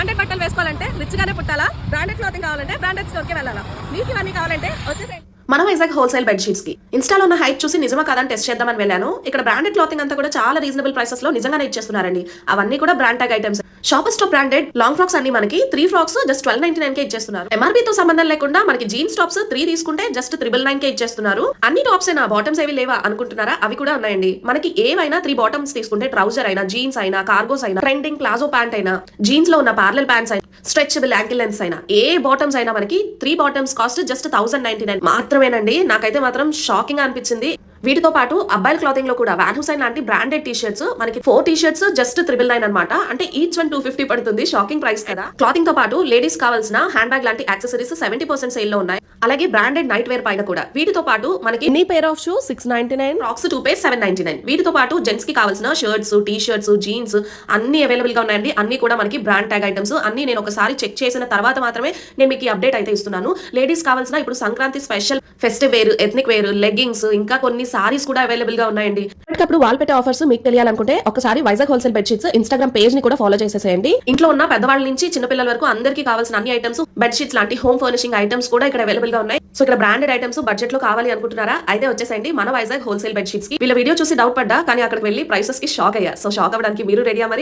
Branded బట్టలు వేసుకోవాలంటే rich గానే పుట్టాలా, బ్రాండెడ్ క్లాతింగ్ కావాలంటే బ్రాండెడ్ స్టోర్ కి వెళ్ళాలా? మీకు ఇవన్నీ కావాలంటే వచ్చేసేయండి మన వైజాగ్ హోల్సేల్ బెడ్షీట్స్ కి ఇన్స్టాలో ఉన్న హైప్ చూసి నిజమా కాదని టెస్ట్ చేద్దామని వెళ్ళాను. ఇక్కడ బ్రాండెడ్ క్లాతింగ్ అంతా కూడా చాలా రీజనబుల్ ప్రైసెస్ లో నిజంగానే ఇచ్చేస్తున్నారండి. అవన్నీ కూడా brand tag items. Shopper stop branded long frocks అన్ని మనకి 3 ఫ్రాక్స్ జస్ట్ 1299 కే ఇచ్చేస్తున్నారు. ఎంఆర్పీ తో సంబంధం లేకుండా మనకి జీన్స్ టాప్స్ 3 తీసుకుంటే జస్ట్ 999 కే ఇచ్చేస్తున్నారు. అన్ని టాప్స్ అయినా బాటమ్స్ ఏవి లేవా అనుకుంటున్నారా? అవి కూడా ఉన్నాయండి. మనకి ఏవైనా 3 బాటమ్స్ తీసుకుంటే ట్రౌజర్ అయినా, జీన్స్ అయినా, కార్గోస్ అయినా, ట్రెండింగ్ ప్లాజో ప్యాంట్ అయినా, జీన్స్ లో ఉన్న పార్లల్ ప్యాంట్స్ అయినా, స్ట్రెచబుల్ యాంకిల్ లెన్స్ అయినా, ఏ బాటమ్స్ అయినా మనకి 3 బాటమ్స్ కాస్ట్ జస్ట్ 1099 మాత్రమేనండి. నాకైతే మాత్రం షాకింగ్ గా అనిపించింది. వీటితో పాటు అబ్బాయిల క్లాతింగ్ లో కూడా వాన్ హుసైన్ లాంటి బ్రాండెడ్ టీ షర్ట్స్ మనకి 4 టీ షర్ట్స్ జస్ట్ 999 అనమాట. అంటే ఈచ్ వన్ 250 పడుతుంది. షాకింగ్ ప్రైస్ కదా. క్లాతింగ్ తో పాటు లేడీస్ కావాల్సిన హ్యాండ్ బ్యాగ్ లాంటి యాక్సెసరీస్ 70% సేల్ లో ఉన్నాయి. అలాగే బ్రాండెడ్ నైట్ వేర్ పైన కూడా. వీటితో పాటు మనకి any pair of shoe 699, frocks 2 పేర్ 799. వీటితో పాటు జెంట్స్ కి కావాల్సిన షర్ట్స్, టీ షర్ట్స్, జీన్స్ అన్ని అవైలబుల్ గా ఉన్నాయండి. అన్ని కూడా మనకి బ్రాండ్ ట్యాగ్ ఐటమ్స్. అన్ని నేను ఒకసారి చెక్ చేసిన తర్వాత మాత్రమే నేను మీకు ఈ అప్డేట్ అయితే ఇస్తున్నాను. లేడీస్ కావాల్సిన ఇప్పుడు Sankranti special festive wear, ethnic wear, leggings, ఇంకా కొన్ని సారీస్ కూడా అవైలబుల్ గా ఉన్నాయండి. అప్పుడు వాల్ పెట్టే ఆఫర్స్ మీకు తెలియాలనుకుంటే ఒకసారి Vizag wholesale bedsheets Instagram page ని కూడా ఫాలో చేసేసేయండి. ఇంట్లో ఉన్న పెద్దవాళ్ళ నుంచి చిన్నపిల్లల వరకు అందరికీ కావాల్సిన అన్ని ఐటమ్స్, బెడ్షీట్స్ లాంటి హోమ్ ఫర్నిషింగ్ ఐటమ్స్ కూడా ఇక్కడ అవైలబుల్ గా ఉన్నాయి. సో ఇక్కడ బ్రాండెడ్ ఐటమ్స్ బడ్జెట్ లో కావాలి అనుకుంటున్నారా? అయితే వచ్చేసండి మన వైజాగ్ హోల్సేల్ బెడ్షీట్స్ కి. వీళ్ళ వీడియో చూసి డౌట్ పడ్డా, కానీ అక్కడికి వెళ్ళి ప్రైసెస్ కి షాక్ అయ్యా. సో షాక్ అవ్వడానికి మీరు రెడీయా మరి?